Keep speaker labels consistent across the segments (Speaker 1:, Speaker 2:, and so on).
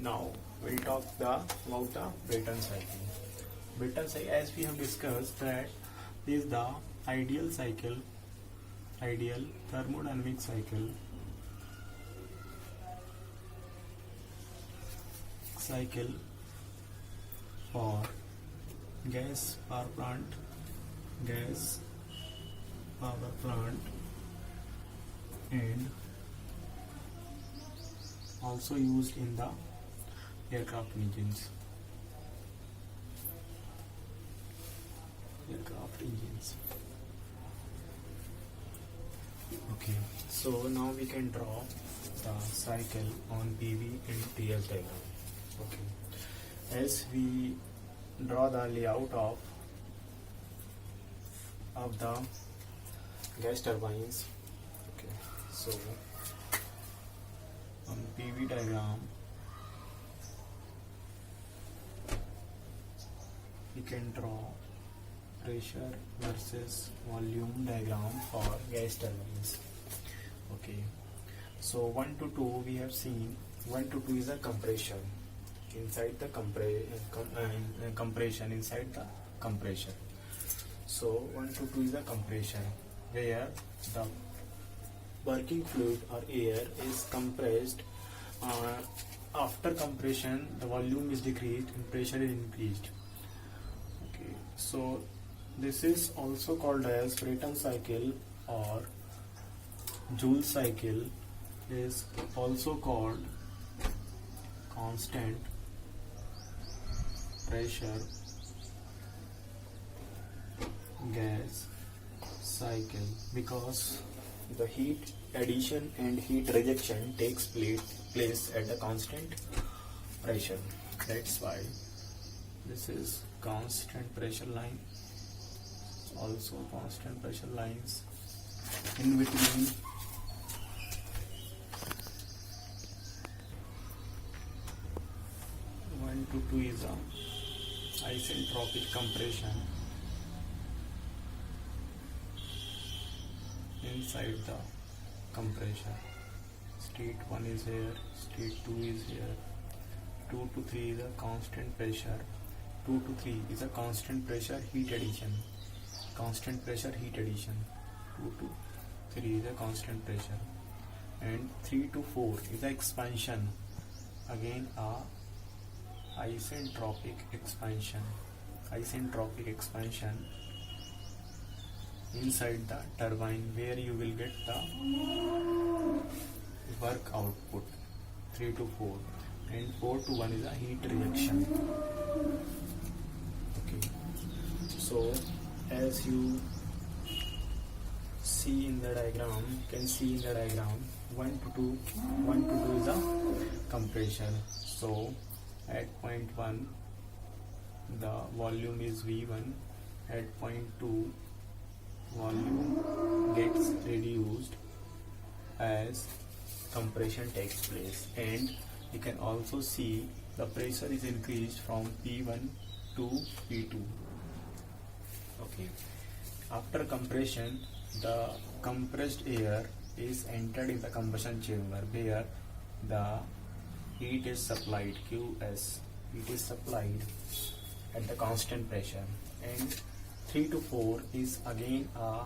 Speaker 1: Now we'll talk about the Brayton cycle. Brayton cycle, as we have discussed, that is the ideal thermodynamic cycle for gas power plant, and also used in the aircraft engines. Okay, so now we can draw the cycle on PV and TS diagram. Okay, as we draw the layout of the gas turbines. Okay, so on PV diagram we can draw pressure versus volume diagram for gas turbines. Okay, so 1 to 2 we have seen. 1 to 2 is a compression inside the compression inside the compressor. So 1 to 2 is a compression where the working fluid or air is compressed. After compression the volume is decreased and pressure is increased. Okay, so this is also called as Brayton cycle, or Joule cycle is also called constant pressure gas cycle, because the heat addition and heat rejection takes place at a constant pressure. That's why this is constant pressure line, also constant pressure lines. In between one to two is a isentropic compression inside the compressor. State 1 is here, state 2 is here. 2 to 3 is a constant pressure. 2 to 3 is a constant pressure heat addition. 2 to 3 is a constant pressure, and 3 to 4 is a expansion, again a isentropic expansion inside the turbine, where you will get the work output. 3 to 4, and 4 to 1 is a heat rejection. Okay, so as you see in the diagram, 1 to 2 is a compression. So at point 1 the volume is V1, at point 2 volume gets reduced as compression takes place, and you can also see the pressure is increased from P1 to P2. Okay, after compression the compressed air is entered in the combustion chamber, where the heat is supplied, QS, it is supplied at the constant pressure. And 3 to 4 is again a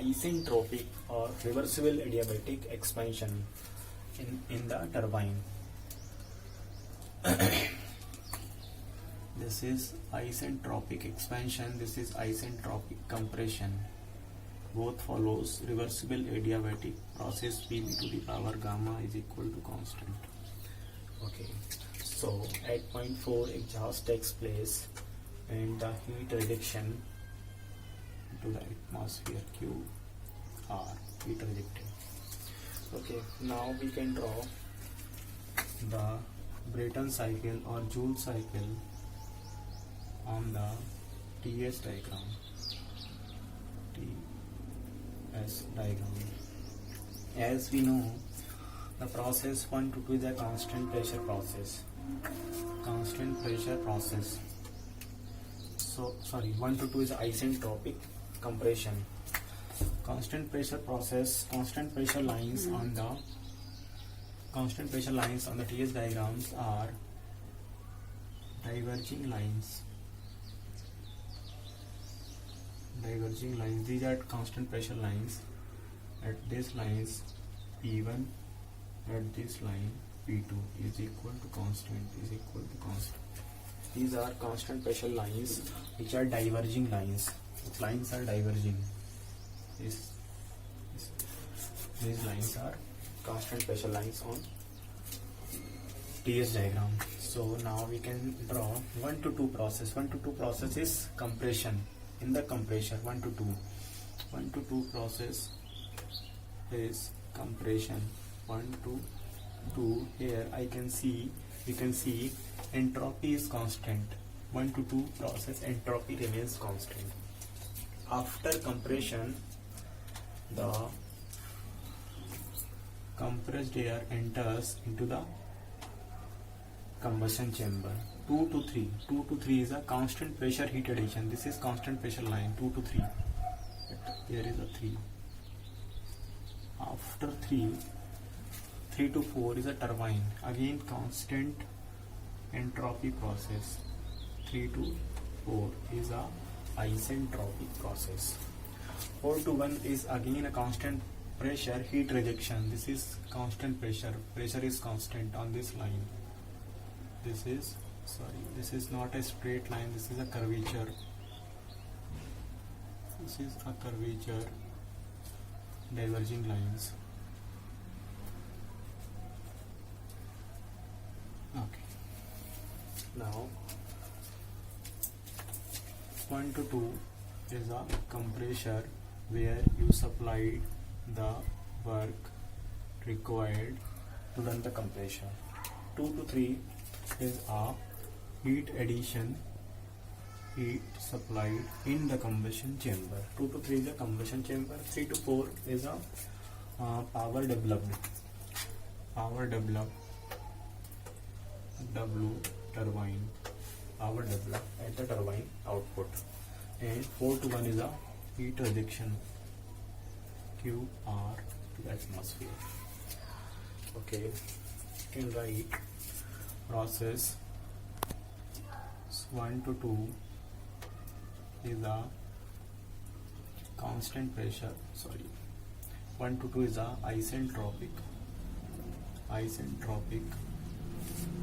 Speaker 1: isentropic or reversible adiabatic expansion in the turbine. This is isentropic expansion, this is isentropic compression. Both follows reversible adiabatic process. PV to the power gamma is equal to constant. Okay, so at point 4 exhaust takes place and the heat rejection to the atmosphere, QR, heat rejected. Okay, now we can draw the Brayton cycle or Joule cycle on the TS diagram. As we know, the process 1 to 2 is a constant pressure process. So 1 to 2 is isentropic compression. Constant pressure process, constant pressure lines on the constant pressure lines on the TS diagrams are diverging lines. Diverging lines. These are constant pressure lines. At this lines P1, at this line P2 is equal to constant. These are constant pressure lines which are diverging lines. Lines are diverging. These lines are constant pressure lines on TS diagram. So now we can draw 1 to 2 process. 1 to 2 process is compression. In the compression 1 to 2. 1 to 2 process is compression. 1 to 2. Here we can see entropy is constant. 1 to 2 process entropy remains constant. After compression, the compressed air enters into the combustion chamber. 2 to 3. 2 to 3 is a constant pressure heat addition. This is constant pressure line. 2 to 3. Here is a 3. After 3 to 4 is a turbine. Again constant entropy process. 3 to 4 is a isentropic process. 4 to 1 is again a constant pressure heat rejection. This is constant pressure. Pressure is constant on this line. This is not a straight line. This is a curvature. This is a curvature. Diverging lines. Okay. Now 1 to 2 is a compressor where you supplied the work required to run the compression. 2 to 3 is a heat addition, heat supplied in the combustion chamber. 2 to 3 is a combustion chamber. 3 to 4 is a power developed. W turbine. Power developed at the turbine output. And 4 to 1 is a heat rejection. QR to atmosphere. Okay, you can write process 1 to 2 is a constant pressure. 1 to 2 is a isentropic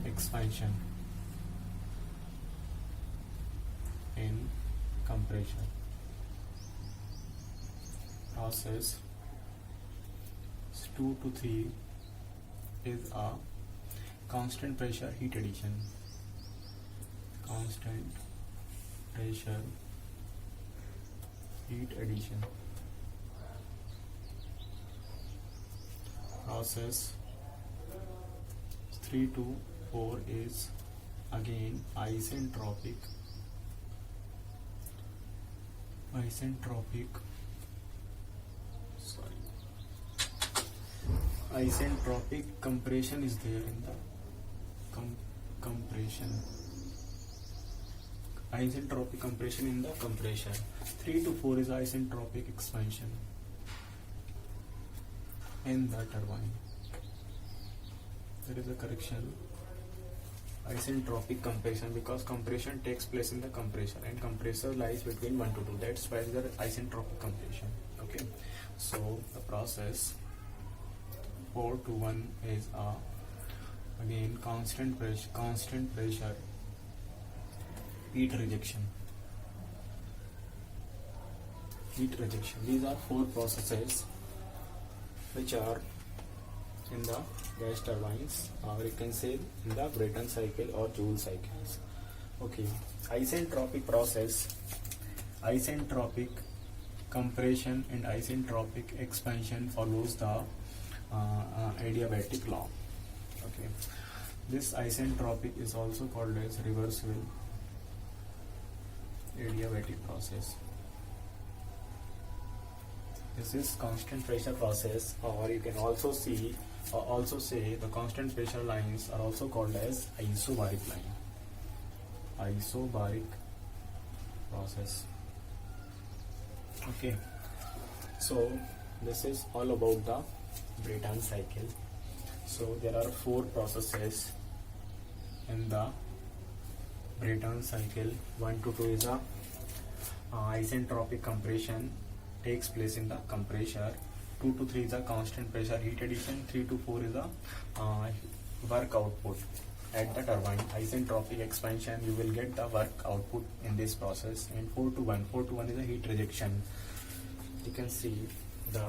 Speaker 1: expansion in compression. Process 2 to 3 is a constant pressure heat addition. Constant pressure heat addition. Process 3 to 4 is again isentropic compression is there in the compression. Isentropic compression in the compression. 3 to 4 is isentropic expansion in the turbine. There is a correction. Isentropic compression, because compression takes place in the compressor and compressor lies between 1 to 2. That's why there is isentropic compression. Okay, so the process 4 to 1 is again constant pressure heat rejection. These are 4 processes which are in the gas turbines, or you can say in the Brayton cycle or Joule cycles. Okay, isentropic process, isentropic compression and isentropic expansion follows the adiabatic law. Okay, this isentropic is also called as reversible adiabatic process. This is constant pressure process, or you can also say the constant pressure lines are also called as isobaric line. Isobaric process. Okay, so this is all about the Brayton cycle. So there are 4 processes in the Brayton cycle. 1 to 2 is a isentropic compression takes place in the compressor. 2 to 3 is a constant pressure heat addition. 3 to 4 is a work output at the turbine. Isentropic expansion, you will get the work output in this process. And 4 to 1 is a heat rejection. You can see the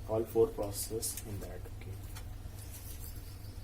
Speaker 1: all 4 processes in that. Okay.